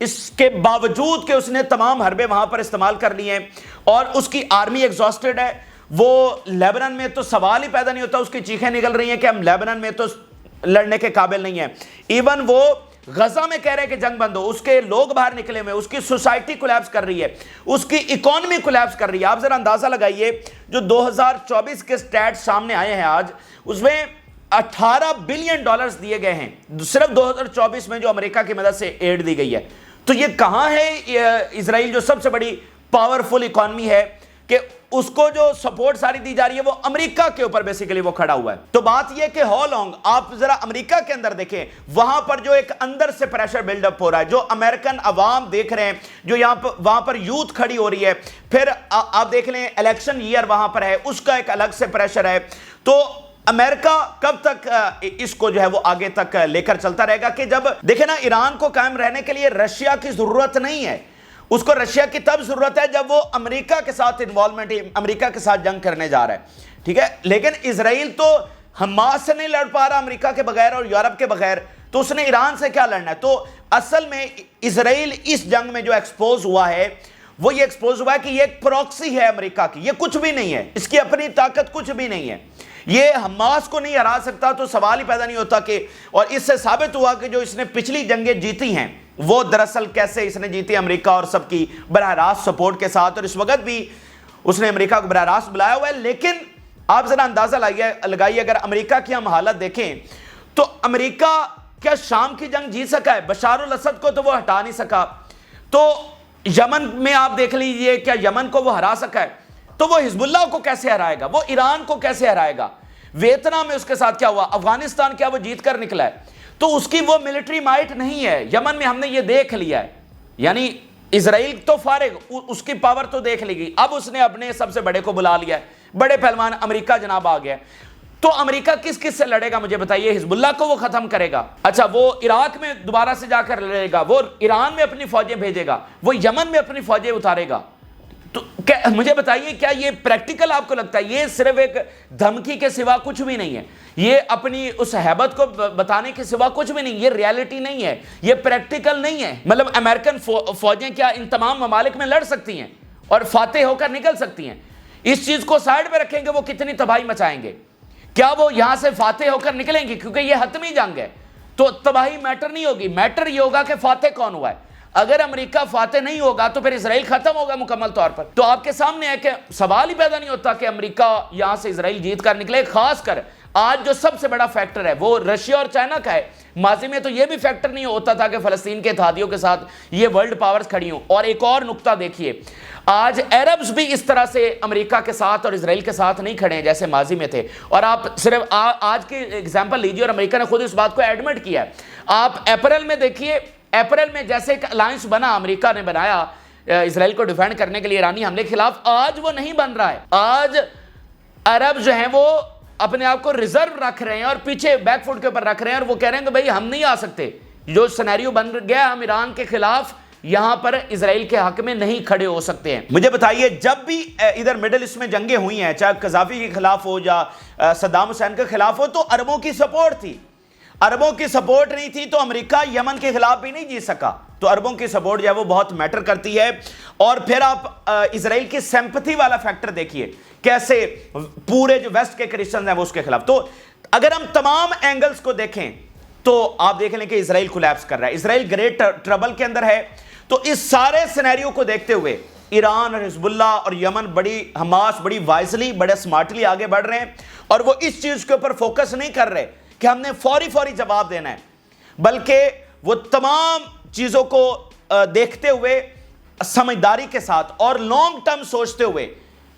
اس کے باوجود کہ اس نے تمام حربے وہاں پر استعمال کر لی ہیں اور اس کی آرمی ایگزاسٹڈ ہے. وہ لیبنان میں تو سوال ہی پیدا نہیں ہوتا, اس کی چیخیں نکل رہی ہیں کہ ہم لیبنان میں تو لڑنے کے قابل نہیں ہیں. ایون وہ غزہ میں کہہ رہے ہیں کہ جنگ بند ہو, اس کے لوگ باہر نکلے ہوئے, اس کی سوسائٹی کولیپس کر رہی ہے, اس کی اکانومی کولیپس کر رہی ہے. آپ ذرا اندازہ لگائیے, جو 2024 کے سٹیٹ سامنے آئے ہیں آج, اس میں $18 بلین دیے گئے ہیں صرف 2024 میں جو امریکہ کی مدد سے ایڈ دی گئی ہے. تو یہ کہاں ہے اسرائیل جو سب سے بڑی پاورفل اکانومی ہے کہ اس کو جو سپورٹ ساری دی جا رہی ہے وہ امریکہ کے اوپر بیسیکلی وہ کھڑا ہوا ہے. تو بات یہ کہ ہاؤ لانگ, آپ ذرا امریکہ کے اندر دیکھیں, وہاں پر جو ایک اندر سے پریشر بلڈ اپ ہو رہا ہے, جو امریکن عوام دیکھ رہے ہیں, جو وہاں پر یوتھ کھڑی ہو رہی ہے, پھر آپ دیکھ لیں الیکشن ایئر وہاں پر ہے, اس کا ایک الگ سے پریشر ہے. تو امریکہ کب تک اس کو جو ہے وہ آگے تک لے کر چلتا رہے گا کہ جب دیکھیں نا, ایران کو قائم رہنے کے لیے رشیا کی ضرورت نہیں ہے, اس کو رشیا کی تب ضرورت ہے جب وہ امریکہ کے ساتھ انوالومنٹ, امریکہ کے ساتھ جنگ کرنے جا رہا ہے, ٹھیک ہے. لیکن اسرائیل تو حماس سے نہیں لڑ پا رہا امریکہ کے بغیر اور یورپ کے بغیر, تو اس نے ایران سے کیا لڑنا ہے. تو اصل میں اسرائیل اس جنگ میں جو ایکسپوز ہوا ہے وہ یہ ایکسپوز ہوا ہے کہ یہ ایک پروکسی ہے امریکہ کی, یہ کچھ بھی نہیں ہے, اس کی اپنی طاقت کچھ بھی نہیں ہے, یہ حماس کو نہیں ہرا سکتا. تو سوال ہی پیدا نہیں ہوتا کہ, اور اس سے ثابت ہوا کہ جو اس نے پچھلی جنگیں جیتی ہیں وہ دراصل کیسے اس نے جیتی, امریکہ اور سب کی براہ راست سپورٹ کے ساتھ, اور اس وقت بھی اس نے امریکہ کو براہ راست بلایا ہوا ہے. لیکن آپ ذرا اندازہ لگائیے, اگر امریکہ کی ہم حالت دیکھیں تو امریکہ کیا شام کی جنگ جیت سکا ہے؟ بشار الاسد کو تو وہ ہٹا نہیں سکا. تو یمن میں آپ دیکھ لیجئے, کیا یمن کو وہ ہرا سکا ہے؟ تو وہ حزب اللہ کو کیسے ہرائے گا, وہ ایران کو کیسے ہرائے گا؟ ویتنام میں اس کے ساتھ کیا ہوا, افغانستان کیا وہ جیت کر نکلا ہے؟ تو اس کی وہ ملٹری مائٹ نہیں ہے. یمن میں ہم نے یہ دیکھ لیا ہے, یعنی اسرائیل تو فارغ, اس کی پاور تو دیکھ لی گئی, اب اس نے اپنے سب سے بڑے کو بلا لیا ہے, بڑے پہلوان امریکہ جناب آ گیا. تو امریکہ کس کس سے لڑے گا مجھے بتائیے؟ حزب اللہ کو وہ ختم کرے گا, اچھا وہ عراق میں دوبارہ سے جا کر لڑے گا, وہ ایران میں اپنی فوجیں بھیجے گا, وہ یمن میں اپنی فوجیں اتارے گا. تو مجھے بتائیے کیا یہ پریکٹیکل آپ کو لگتا ہے؟ یہ صرف ایک دھمکی کے سوا کچھ بھی نہیں ہے, یہ اپنی اس ہیبت کو بتانے کے سوا کچھ بھی نہیں, یہ ریالٹی نہیں ہے, یہ پریکٹیکل نہیں ہے. مطلب امریکن فوجیں کیا ان تمام ممالک میں لڑ سکتی ہیں اور فاتح ہو کر نکل سکتی ہیں؟ اس چیز کو سائڈ میں رکھیں گے وہ کتنی تباہی مچائیں گے, کیا وہ یہاں سے فاتح ہو کر نکلیں گے؟ کیونکہ یہ حتمی جنگ ہے تو تباہی میٹر نہیں ہوگی, میٹر یہ ہوگا کہ فاتح کون ہوا ہے. اگر امریکہ فاتح نہیں ہوگا تو پھر اسرائیل ختم ہوگا مکمل طور پر. تو آپ کے سامنے ہے کہ سوال ہی پیدا نہیں ہوتا کہ امریکہ یہاں سے اسرائیل جیت کر نکلے. خاص کر آج جو سب سے بڑا فیکٹر ہے وہ رشیا اور چائنا کا ہے. ماضی میں تو یہ بھی فیکٹر نہیں ہوتا تھا کہ فلسطین کے اتحادیوں کے ساتھ یہ ورلڈ پاورز کھڑی ہوں. اور ایک اور نقطہ دیکھیے, آج عربز بھی اس طرح سے امریکہ کے ساتھ اور اسرائیل کے ساتھ نہیں کھڑے ہیں جیسے ماضی میں تھے. اور آپ صرف آج کی ایگزامپل لیجیے, اور امریکہ نے خود اس بات کو ایڈمٹ کیا ہے. آپ اپریل میں دیکھیے, اپریل میں جیسے ایک الائنس بنا, امریکہ نے بنایا اسرائیل کو ڈیفینڈ کرنے کے لیے ایرانی حملے کے خلاف, آج وہ نہیں بن رہا ہے. آج عرب جو ہیں وہ اپنے آپ کو ریزرو رکھ رہے ہیں اور پیچھے بیک فوٹ کے اوپر رکھ رہے ہیں, اور وہ کہہ رہے ہیں کہ بھئی ہم نہیں آ سکتے. جو سینیریو بن گیا, ہم ایران کے خلاف یہاں پر اسرائیل کے حق میں نہیں کھڑے ہو سکتے ہیں. مجھے بتائیے, جب بھی ادھر مڈل ایسٹ میں جنگیں ہوئی ہیں, چاہے قذافی کے خلاف ہو یا صدام حسین کے خلاف ہو, تو عربوں کی سپورٹ تھی. عربوں کی سپورٹ نہیں تھی تو امریکہ یمن کے خلاف بھی نہیں جیت سکا. تو عربوں کی سپورٹ جو ہے وہ بہت میٹر کرتی ہے. اور پھر آپ اسرائیل کی سمپتھی والا فیکٹر دیکھیے, کیسے پورے جو ویسٹ کے کرسچنز ہیں وہ اس کے خلاف. تو اگر ہم تمام اینگلز کو دیکھیں تو آپ دیکھ لیں کہ اسرائیل کولیپس کر رہا ہے, اسرائیل گریٹ ٹربل کے اندر ہے. تو اس سارے سینیریو کو دیکھتے ہوئے ایران اور حزب اللہ اور یمن حماس بڑی وائزلی, بڑے سمارٹلی آگے بڑھ رہے ہیں, اور وہ اس چیز کے اوپر فوکس نہیں کر رہے کہ ہم نے فوری جواب دینا ہے, بلکہ وہ تمام چیزوں کو دیکھتے ہوئے, سمجھداری کے ساتھ اور لانگ ٹرم سوچتے ہوئے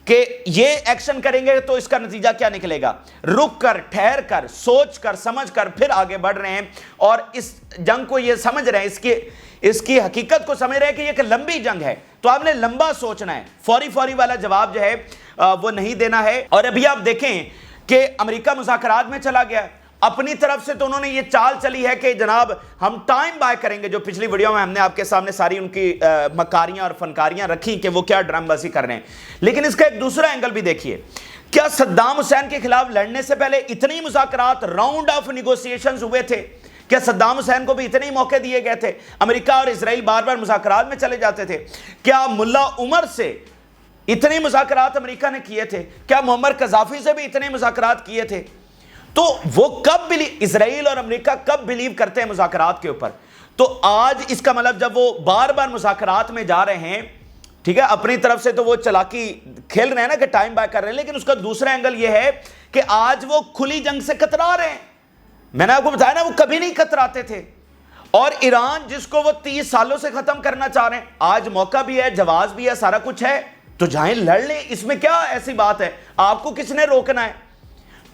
کہ یہ ایکشن کریں گے تو اس کا نتیجہ کیا نکلے گا, رک کر, ٹھہر کر, سوچ کر, سمجھ کر پھر آگے بڑھ رہے ہیں. اور اس جنگ کو یہ سمجھ رہے ہیں, اس کی حقیقت کو سمجھ رہے ہیں کہ یہ ایک لمبی جنگ ہے. تو آپ نے لمبا سوچنا ہے, فوری والا جواب جو ہے وہ نہیں دینا ہے. اور ابھی آپ دیکھیں کہ امریکہ مذاکرات میں چلا گیا, اپنی طرف سے تو انہوں نے یہ چال چلی ہے کہ جناب ہم ٹائم بائی کریں گے. جو پچھلی ویڈیو میں ہم نے آپ کے سامنے ساری ان کی مکاریاں اور فنکاریاں رکھی کہ وہ کیا ڈرام بازی کر رہے ہیں. لیکن اس کا ایک دوسرا اینگل بھی دیکھیے, کیا صدام حسین کے خلاف لڑنے سے پہلے اتنی مذاکرات, راؤنڈ آف نیگوسیشنز ہوئے تھے؟ کیا صدام حسین کو بھی اتنے ہی موقع دیے گئے تھے؟ امریکہ اور اسرائیل بار بار مذاکرات میں چلے جاتے تھے. کیا ملا عمر سے اتنے مذاکرات امریکہ نے کیے تھے؟ کیا معمر قذافی سے بھی اتنے مذاکرات کیے تھے؟ تو وہ کب اسرائیل اور امریکہ کب بلیو کرتے ہیں مذاکرات کے اوپر؟ تو آج اس کا مطلب جب وہ بار بار مذاکرات میں جا رہے ہیں، ٹھیک ہے، اپنی طرف سے تو وہ چلاکی کھیل رہے ہیں نا کہ ٹائم بائی کر رہے ہیں، لیکن اس کا دوسرا اینگل یہ ہے کہ آج وہ کھلی جنگ سے کترا رہے ہیں. میں نے آپ کو بتایا نا، وہ کبھی نہیں کتراتے تھے. اور ایران جس کو وہ 30 سالوں سے ختم کرنا چاہ رہے ہیں، آج موقع بھی ہے، جواز بھی ہے، سارا کچھ ہے، تو جائیں لڑ لیں. اس میں کیا ایسی بات ہے؟ آپ کو کس نے روکنا ہے؟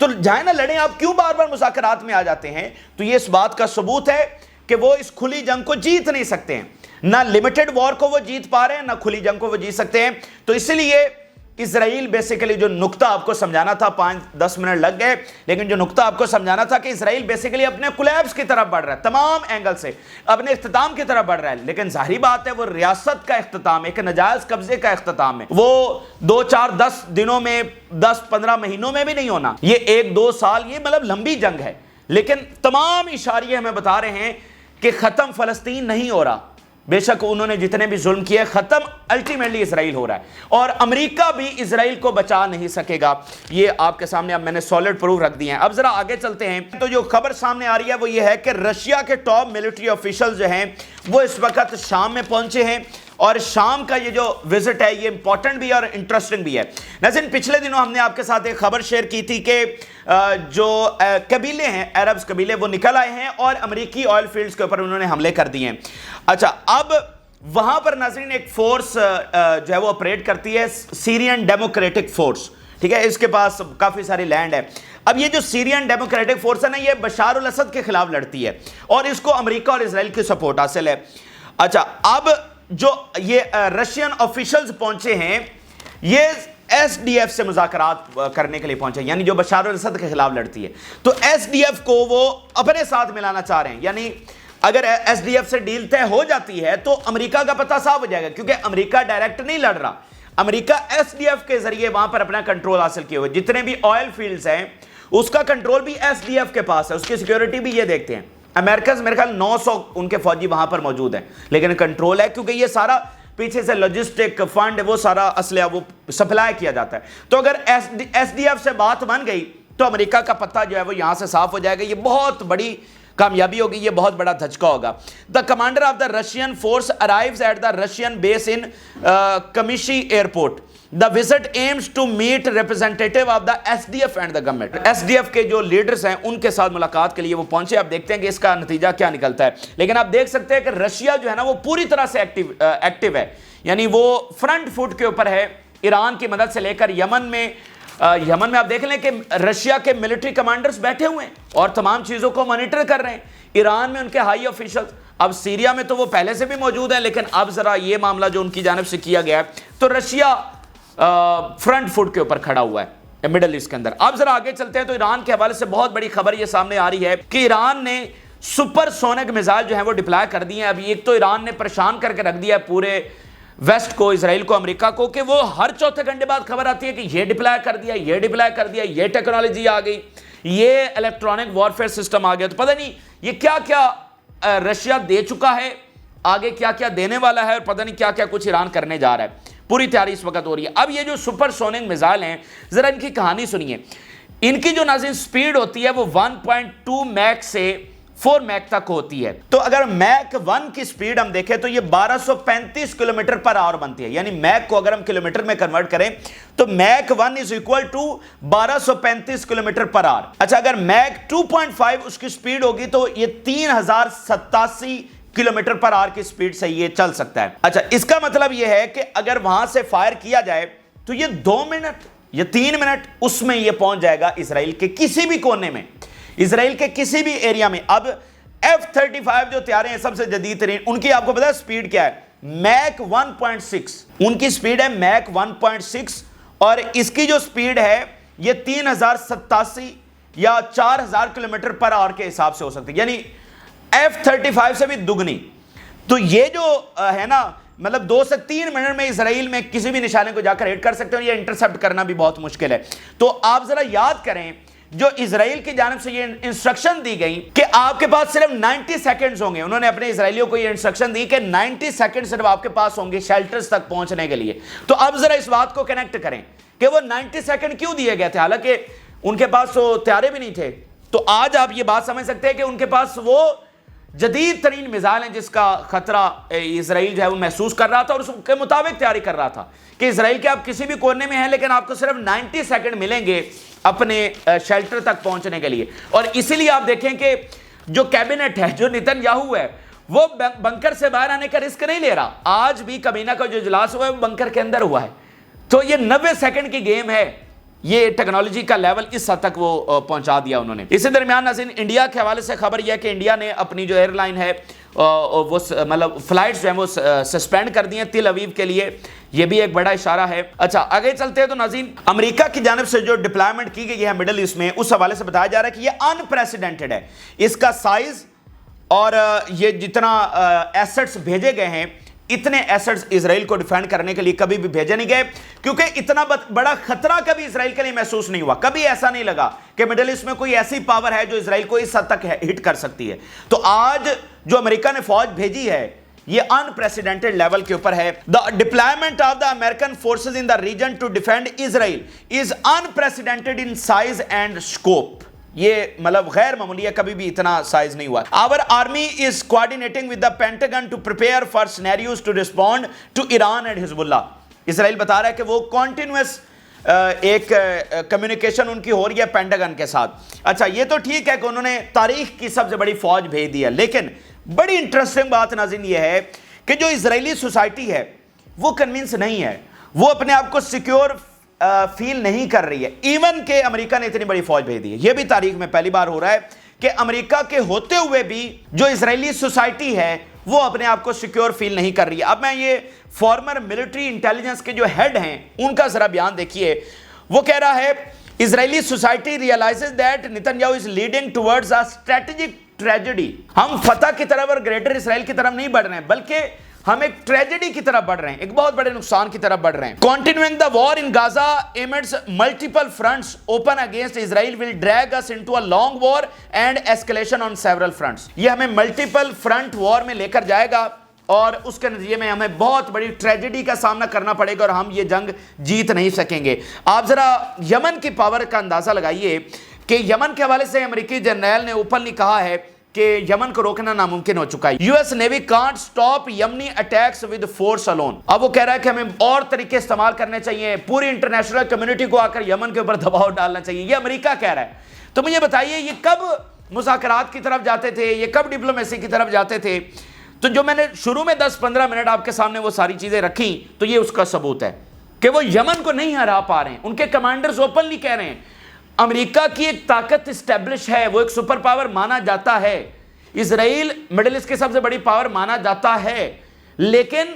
تو جائیں نہ لڑیں. آپ کیوں بار بار مذاکرات میں آ جاتے ہیں؟ تو یہ اس بات کا ثبوت ہے کہ وہ اس کھلی جنگ کو جیت نہیں سکتے ہیں. نہ لمیٹڈ وار کو وہ جیت پا رہے ہیں، نہ کھلی جنگ کو وہ جیت سکتے ہیں. تو اسی لیے اسرائیل بیسیکلی جو نقطہ آپ کو سمجھانا تھا، 5-10 منٹ لگ گئے، لیکن جو نقطہ آپ کو سمجھانا تھا کہ اسرائیل بیسیکلی اپنے کولیپس کی طرف بڑھ رہا ہے، تمام اینگل سے اپنے اختتام کی طرف بڑھ رہا ہے. لیکن ظاہری بات ہے وہ ریاست کا اختتام ہے، ایک ناجائز قبضے کا اختتام ہے. وہ 2-4-10 دنوں میں، 10-15 مہینوں میں بھی نہیں ہونا. یہ 1-2 سال، یہ مطلب لمبی جنگ ہے. لیکن تمام اشاریے ہمیں بتا رہے ہیں کہ ختم فلسطین نہیں ہو رہا. بے شک انہوں نے جتنے بھی ظلم کیے، ختم الٹیمیٹلی اسرائیل ہو رہا ہے، اور امریکہ بھی اسرائیل کو بچا نہیں سکے گا. یہ آپ کے سامنے اب میں نے سالڈ پروف رکھ دیے ہیں. اب ذرا آگے چلتے ہیں. تو جو خبر سامنے آ رہی ہے وہ یہ ہے کہ رشیا کے ٹاپ ملٹری آفیشل جو ہیں وہ اس وقت شام میں پہنچے ہیں، اور شام کا یہ جو وزٹ ہے یہ امپورٹنٹ بھی ہے اور انٹرسٹنگ بھی ہے. ناظرین، پچھلے دنوں ہم نے آپ کے ساتھ ایک خبر شیئر کی تھی کہ جو قبیلے ہیں، عربز قبیلے، وہ نکل آئے ہیں اور امریکی آئل فیلڈز کے اوپر انہوں نے حملے کر دیے ہیں. اچھا، اب وہاں پر ناظرین ایک فورس جو ہے وہ آپریٹ کرتی ہے، سیرین ڈیموکریٹک فورس. ٹھیک ہے، اس کے پاس کافی ساری لینڈ ہے. اب یہ جو سیرین ڈیموکریٹک فورس ہے نا، یہ بشار الاسد کے خلاف لڑتی ہے، اور اس کو امریکہ اور اسرائیل کی سپورٹ حاصل ہے. اچھا، اب جو یہ رشین آفیشلز پہنچے ہیں، یہ ایس ڈی ایف سے مذاکرات کرنے کے لیے پہنچے، یعنی جو بشار الاسد کے خلاف لڑتی ہے. تو ایس ڈی ایف کو وہ اپنے ساتھ ملانا چاہ رہے ہیں. یعنی اگر ایس ڈی ایف سے ڈیل طے ہو جاتی ہے تو امریکہ کا پتہ صاف ہو جائے گا، کیونکہ امریکہ ڈائریکٹ نہیں لڑ رہا. امریکہ ایس ڈی ایف کے ذریعے وہاں پر اپنا کنٹرول حاصل کیے ہوئے. جتنے بھی آئل فیلڈز ہیں اس کا کنٹرول بھی ایس ڈی ایف کے پاس ہے، اس کی سیکیورٹی بھی یہ دیکھتے ہیں. امریکہ میرے خیال 900 ان کے فوجی وہاں پر موجود ہیں، لیکن کنٹرول ہے کیونکہ یہ سارا پیچھے سے لاجسٹک فنڈ، وہ سارا اسلحہ وہ سپلائی کیا جاتا ہے. تو اگر ایس ڈی ایف سے بات بن گئی تو امریکہ کا پتہ جو ہے وہ یہاں سے صاف ہو جائے گا. یہ بہت بڑی کامیابی ہوگی، یہ بہت بڑا دھچکا ہوگا. The commander of the Russian force arrives at the Russian base in Qamishli airport. The visit aims to meet representative of the S D F and the government. S D F کے جو leaders ہیں ان کے ساتھ ملاقات کے لیے وہ پہنچے. آپ دیکھتے ہیں کہ اس کا نتیجہ کیا نکلتا ہے. لیکن آپ دیکھ سکتے ہیں کہ رشیا جو ہے نا وہ پوری طرح سے ایکٹیو ہے، یعنی وہ فرنٹ فٹ کے اوپر ہے. ایران کی مدد سے لے کر یمن میں آپ دیکھ لیں کہ رشیا کے ملٹری کمانڈرز بیٹھے ہوئے ہیں اور تمام چیزوں کو مانیٹر کر رہے ہیں. ایران میں ان کے ہائی آفیشلز، اب سیریا میں تو وہ پہلے سے بھی موجود ہیں، لیکن اب ذرا یہ معاملہ جو ان کی جانب سے کیا گیا ہے تو رشیا فرنٹ فٹ کے اوپر کھڑا ہوا ہے مڈل ایسٹ کے اندر. اب ذرا آگے چلتے ہیں. تو ایران کے حوالے سے بہت بڑی خبر یہ سامنے آ رہی ہے کہ ایران نے سپر سونک میزائل جو ہیں وہ ڈپلائے کر دیے ہیں. ابھی ایک تو ایران نے پریشان کر کے رکھ دیا ہے پورے ویسٹ کو، اسرائیل کو، امریکہ کو، کہ وہ ہر چوتھے گھنٹے بعد خبر آتی ہے کہ یہ ڈپلائے کر دیا، یہ ڈپلائے کر دیا، یہ ٹیکنالوجی آ گئی، یہ الیکٹرانک وارفیئر سسٹم آ گیا. تو پتہ نہیں یہ کیا کیا رشیا دے چکا ہے، آگے کیا کیا دینے والا ہے، اور پتہ نہیں کیا کیا کچھ ایران کرنے جا رہا ہے. پوری تیاری اس وقت ہو رہی ہے. اب یہ جو سپر سونک میزائل ہیں، ذرا ان کی کہانی سنیے. ان کی جو ناظرین سپیڈ ہوتی ہے وہ 1.2 میک سے 4 میک تک ہوتی ہے. تو اگر میک 1 کی سپیڈ ہم دیکھیں تو یہ 1235 کلومیٹر پر آور بنتی ہے. یعنی میک کو اگر ہم کلومیٹر میں کنورٹ کریں تو Mach 1 is equal to 1235 kilometre per hour. اچھا، اگر میک 2.5 اس کی سپیڈ ہوگی تو یہ 3087 کلومیٹر پر آور کی سپیڈ سے یہ چل سکتا ہے. اچھا، اس کا مطلب یہ ہے کہ اگر وہاں سے فائر کیا جائے تو یہ 2 منٹ یا 3 منٹ اس میں یہ پہنچ جائے گا اسرائیل کے کسی بھی کونے میں، اسرائیل کے کسی بھی ایریا میں. اب F-35 جو طیارے ہیں سب سے جدید ترین، ان کی آپ کو پتا ہے سپیڈ کیا ہے؟ میک 1.6 ان کی سپیڈ ہے، میک 1.6. اور اس کی جو سپیڈ ہے یہ 3087 یا 4000 کلومیٹر پر آور کے حساب سے ہو سکتی ہے، یعنی F-35 سے بھی دگنی. تو یہ جو ہے نا، مطلب 2 سے 3 منٹ میں اسرائیل میں کسی بھی نشانے کو جا کر ہٹ کر سکتے ہیں. یہ انٹرسپٹ کرنا بھی بہت مشکل ہے. تو آپ ذرا یاد کریں جو اسرائیل کی جانب سے یہ انسٹرکشن دی گئی کہ آپ کے پاس صرف 90 سیکنڈز ہوں گے، انہوں نے اپنے اسرائیلیوں کو یہ انسٹرکشن دی کہ 90 سیکنڈ صرف آپ کے پاس ہوں گے شیلٹرز تک پہنچنے کے لیے۔ تو اب ذرا اس بات کو کنیکٹ کریں کہ وہ 90 سیکنڈ کیوں دیے گئے تھے، حالانکہ ان کے پاس تو طیارے بھی نہیں تھے۔ تو آج آپ یہ بات سمجھ سکتے ہیں کہ ان کے پاس وہ جدید ترین میزائل ہیں جس کا خطرہ اسرائیل جو ہے وہ محسوس کر رہا تھا، اور اس کے مطابق تیاری کر رہا تھا کہ اسرائیل کے آپ کسی بھی کونے میں ہیں لیکن آپ کو صرف 90 سیکنڈ ملیں گے اپنے شیلٹر تک پہنچنے کے لیے۔ اور اسی لیے آپ دیکھیں کہ جو کیبنٹ ہے، جو نیتن یاہو ہے، وہ بنکر سے باہر آنے کا رسک نہیں لے رہا۔ آج بھی کابینہ کا جو اجلاس ہوا ہے وہ بنکر کے اندر ہوا ہے۔ تو یہ 90 سیکنڈ کی گیم ہے، یہ ٹیکنالوجی کا لیول اس حد تک وہ پہنچا دیا انہوں نے۔ اسی درمیان ناظرین انڈیا کے حوالے سے خبر یہ ہے کہ انڈیا نے اپنی جو ایئر لائن ہے وہ مطلب فلائٹس جو ہیں وہ سسپینڈ کر دی ہیں تل اویو کے لیے، یہ بھی ایک بڑا اشارہ ہے۔ اچھا آگے چلتے ہیں تو ناظرین امریکہ کی جانب سے جو ڈپلائمنٹ کی گئی ہے مڈل ایسٹ میں، اس حوالے سے بتایا جا رہا ہے کہ یہ انپریسیڈنٹڈ ہے، اس کا سائز اور یہ جتنا ایسٹس بھیجے گئے ہیں، اتنے ایسٹس اسرائیل کو ڈیفینڈ کرنے کے لیے کبھی بھی بھیجے نہیں گئے، کیونکہ اتنا بڑا خطرہ کبھی اسرائیل کے لیے محسوس نہیں ہوا۔ کبھی ایسا نہیں لگا کہ مڈل ایسٹ میں کوئی ایسی پاور ہے جو اسرائیل کو اس حد تک ہٹ کر سکتی ہے۔ تو آج جو امریکہ نے فوج بھیجی ہے یہ انپریسیڈنٹڈ لیول کے اوپر ہے۔ The deployment of the American forces in the region to defend Israel is unprecedented in size and scope۔ یہ مطلب غیر معمولی ہے، کبھی بھی اتنا سائز نہیں ہوا۔ Our army is coordinating with the Pentagon to prepare for scenarios to respond to Iran and Hezbollah۔ اسرائیل بتا رہا ہے کہ وہ کنٹینیوس ایک کمیونیکیشن ان کی ہو رہی ہے پینٹاگن کے ساتھ۔ اچھا یہ تو ٹھیک ہے کہ انہوں نے تاریخ کی سب سے بڑی فوج بھیج دی ہے، لیکن بڑی انٹرسٹنگ بات ناظرین یہ ہے کہ جو اسرائیلی سوسائٹی ہے وہ کنونس نہیں ہے، وہ اپنے آپ کو سیکیور فیل نہیں کر رہی ہے، ایون کہ امریکہ نے اتنی بڑی فوج بھیج دی ہے۔ یہ بھی تاریخ میں پہلی بار ہو رہا ہے کہ امریکہ کے ہوتے ہوئے بھی جو اسرائیلی سوسائٹی ہے وہ اپنے آپ کو سیکیور فیل نہیں کر رہی ہے۔ اب میں یہ فارمر ملٹری انٹیلیجنس کے جو ہیڈ ہیں ان کا ذرا بیان دیکھیے، وہ کہہ رہا ہے Israeli society realises that Netanyahu is leading towards a strategic tragedy. ہم فتح کی طرف اور گریٹر اسرائیل کی طرف نہیں بڑھ رہے ہیں، بلکہ ہم ایک ٹریجڈی کی طرف بڑھ رہے ہیں، ایک بہت بڑے نقصان کی طرف بڑھ رہے ہیں۔ Continuing the war in Gaza amidst multiple fronts open against Israel will drag us into a long war and escalation on several fronts۔ یہ ہمیں ملٹیپل فرنٹ وار میں لے کر جائے گا اور اس کے نتیجے میں ہمیں بہت بڑی ٹریجڈی کا سامنا کرنا پڑے گا اور ہم یہ جنگ جیت نہیں سکیں گے۔ آپ ذرا یمن کی پاور کا اندازہ لگائیے کہ یمن کے حوالے سے امریکی جنرل نے اوپنلی کہا ہے کہ یمن کو روکنا ناممکن ہو چکا ہے۔ U S navy can't stop یمنی اٹیکس ود فورس الون۔ اب وہ کہہ رہا ہے کہ ہمیں اور طریقے استعمال کرنے چاہیے، پوری انٹرنیشنل کمیونٹی کو آ کر یمن کے اوپر دباؤ ڈالنا چاہیے، یہ امریکہ کہہ رہا ہے۔ تو مجھے بتائیے یہ کب مذاکرات کی طرف جاتے تھے، یہ کب ڈپلومیسی کی طرف جاتے تھے؟ تو جو میں نے شروع میں 10-15 منٹ آپ کے سامنے وہ ساری چیزیں رکھی تو یہ اس کا ثبوت ہے کہ وہ یمن کو نہیں ہرا پا رہے ہیں۔ ان کے کمانڈرز اوپنلی کہہ رہے ہیں امریکہ کی ایک طاقت اسٹیبلش ہے، وہ ایک سپر پاور مانا جاتا ہے، اسرائیل مڈل ایسٹ کی سب سے بڑی پاور مانا جاتا ہے، لیکن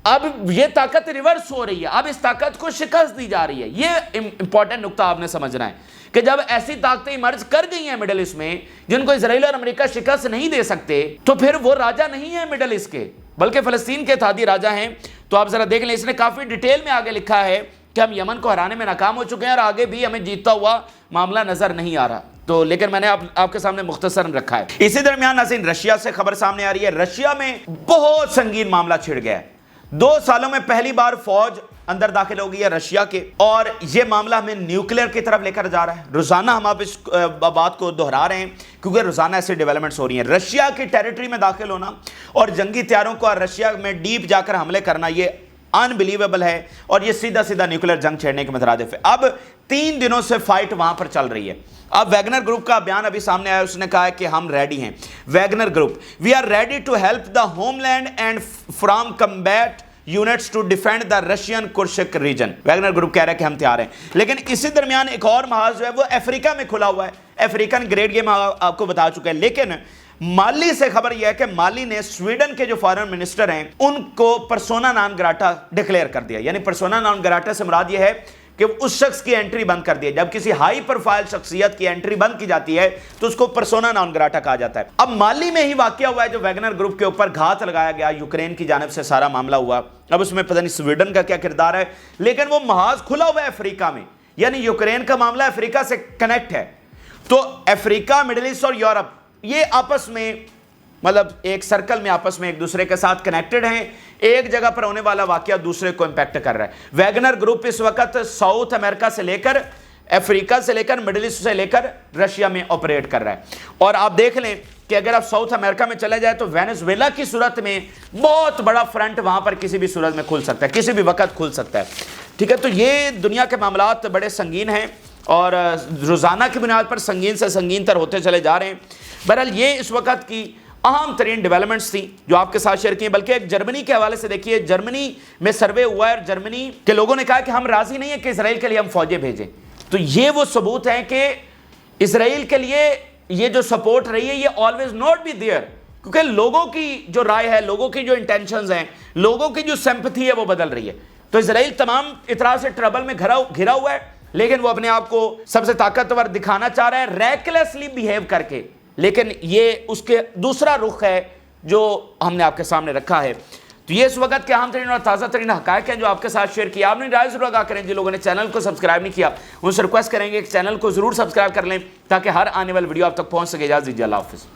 اب یہ طاقت ریورس ہو رہی ہے، اب اس طاقت کو شکست دی جا رہی ہے۔ یہ امپورٹنٹ نقطہ آپ نے سمجھنا ہے کہ جب ایسی طاقتیں ایمرج کر گئی ہیں مڈل ایسٹ میں جن کو اسرائیل اور امریکہ شکست نہیں دے سکتے، تو پھر وہ راجہ نہیں ہے مڈل ایسٹ کے بلکہ فلسطین کے اتحادی راجہ ہیں۔ تو آپ ذرا دیکھ لیں، اس نے کافی ڈیٹیل میں آگے لکھا ہے کہ ہم یمن کو ہرانے میں ناکام ہو چکے ہیں اور آگے بھی ہمیں جیتتا ہوا معاملہ نظر نہیں آ رہا، تو لیکن میں نے آپ کے سامنے مختصراً رکھا ہے۔ اسی درمیان ناظرین رشیا سے خبر سامنے آ رہی ہے، رشیا میں بہت سنگین معاملہ چھڑ گیا ہے۔ 2 سالوں میں پہلی بار فوج اندر داخل ہو گئی ہے رشیا کے، اور یہ معاملہ ہمیں نیوکلیئر کی طرف لے کر جا رہا ہے۔ روزانہ ہم آپ اس بات کو دہرا رہے ہیں کیونکہ روزانہ ایسے ڈیولپمنٹس ہو رہی ہیں۔ رشیا کی ٹیریٹری میں داخل ہونا اور جنگی طیاروں کو رشیا میں ڈیپ جا کر حملے کرنا یہ انبلیویبل ہے، اور یہ سیدھا نیوکلیئر جنگ چھیڑنے کے مترادف ہے۔ اب 3 دنوں سے فائٹ وہاں پر چل رہی ہے۔ اب ویگنر گروپ کا بیان ابھی سامنے آیا، اس نے کہا ہے کہ ہم ریڈی ہیں۔ Wagner group we are ready to help the homeland and from combat units to defend the Russian Kursk region. Wagner group کہہ رہا ہے کہ ہم تیار ہیں، لیکن اسی درمیان ایک اور محاذ جو ہے وہ افریقہ میں کھلا ہوا ہے۔ افریقن گریڈ گیم آپ کو بتا چکا ہے، لیکن مالی سے خبر یہ ہے کہ مالی نے سویڈن کے جو فارن منسٹر ہیں ان کو پرسونا نان گراٹا ڈکلیئر کر دیا۔ یعنی پرسونا نان گراٹا سے مراد یہ ہے کہ اس شخص کی انٹری بند کر دی ہے۔ جب کسی ہائی پروفائل شخصیت کی انٹری بند کی جاتی ہے تو اس کو پرسونا نان گراٹا کہا جاتا ہے۔ اب مالی میں ہی واقعہ ہوا ہے جو ویگنر گروپ کے اوپر گھات لگایا گیا، یوکرین کی جانب سے سارا معاملہ ہوا۔ اب اس میں پتہ نہیں سویڈن کا کیا کردار ہے، لیکن وہ محاذ کھلا ہوا ہے افریقہ میں، یعنی یوکرین کا معاملہ افریقہ سے کنیکٹ ہے۔ تو افریقہ، مڈل ایسٹ اور یورپ یہ آپس میں مطلب ایک سرکل میں آپس میں ایک دوسرے کے ساتھ کنیکٹڈ ہیں. ایک جگہ پر ہونے والا واقعہ دوسرے کو امپیکٹ کر رہا ہے. ویگنر گروپ اس وقت ساؤتھ امریکہ سے لے کر، افریقہ سے لے کر، مڈل ایسٹ سے لے کر رشیا میں آپریٹ کر رہا ہے. اور آپ دیکھ لیں کہ اگر آپ ساؤتھ امریکہ میں چلے جائے تو وینزویلا کی صورت میں بہت بڑا فرنٹ وہاں پر کسی بھی صورت میں کھل سکتا ہے، کسی بھی وقت کھل سکتا ہے. ٹھیک ہے، تو یہ دنیا کے معاملات بڑے سنگین ہیں اور روزانہ کی بنیاد پر سنگین سے سنگین تر ہوتے چلے جا رہے ہیں. بہرحال یہ اس وقت کی اہم ترین ڈیولپمنٹس تھیں جو آپ کے ساتھ شیئر کی ہیں. بلکہ ایک جرمنی کے حوالے سے دیکھیے، جرمنی میں سروے ہوا ہے اور جرمنی کے لوگوں نے کہا کہ ہم راضی نہیں ہیں کہ اسرائیل کے لیے ہم فوجیں بھیجیں. تو یہ وہ ثبوت ہے کہ اسرائیل کے لیے یہ جو سپورٹ رہی ہے یہ always not be there، کیونکہ لوگوں کی جو رائے ہے، لوگوں کی جو انٹینشنز ہیں، لوگوں کی جو سمپتھی ہے وہ بدل رہی ہے. تو اسرائیل تمام اطراف سے ٹربل میں گھرا ہوا ہے، لیکن وہ اپنے آپ کو سب سے طاقتور دکھانا چاہ رہا ہے ریکلیسلی بیہیو کر کے. لیکن یہ اس کے دوسرا رخ ہے جو ہم نے آپ کے سامنے رکھا ہے. تو یہ اس وقت کے اہم ترین اور تازہ ترین حقائق ہیں جو آپ کے ساتھ شیئر کیا. آپ نے رائے ضرور ادا کریں. جن لوگوں نے چینل کو سبسکرائب نہیں کیا ان سے ریکویسٹ کریں گے کہ چینل کو ضرور سبسکرائب کر لیں تاکہ ہر آنے والی ویڈیو آپ تک پہنچ سکے. اجازت دیجیے، اللہ حافظ.